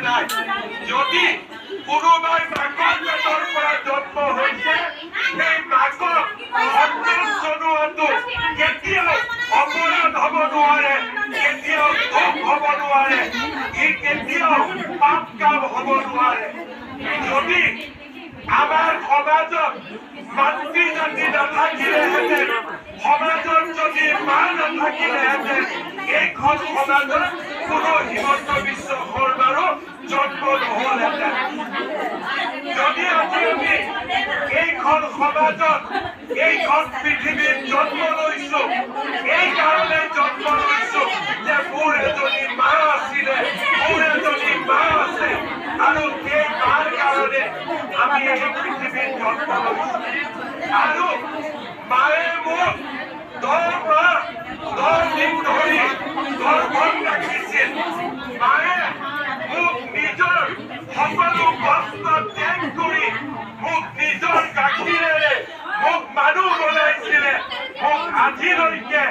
নাই যদি কোনোবাই মাকৰ পেটৰ পৰা জন্ম হৈছে সেই মাকক সন্মান জনোৱাটো কেতিয়াও অপৰাধ হ'ব নোৱাৰে কেতিয়াও দোষ হ'ব নোৱাৰে ই কেতিয়াও পাপ কাম হ'ব নোৱাৰে যদি আমাৰ সমাজত মাতৃ জাতি নাথাকিলেহেঁতেন সমাজত যদি মা নাথাকিলেহেঁতেন এইখন সমাজত কোনো হিমন্ত বিশ্ব শৰ্মাৰো জন্ম নহলহেঁতেন যদি আজি আমি এইখন সমাজত এইখন পৃথিৱীত জন্ম লৈছো এই কাৰণে জন্ম লৈছো যে মোৰ এজনী মা আছিলে মোৰ এজনী মা আছে আৰু এই মাৰ কাৰণে আমি এই পৃথিৱীত জন্ম লৈছো আৰু মায়ে মোক 10 মাহ 10 দিন ধৰি গৰ্ভত ৰাখিছিল মায়ে মোক নিজৰ সকলো কষ্ট ত্যাগ কৰি মোক নিজৰ গাখীৰেৰে মোক মানুহ বনাইছিলে মোক আজিলৈকে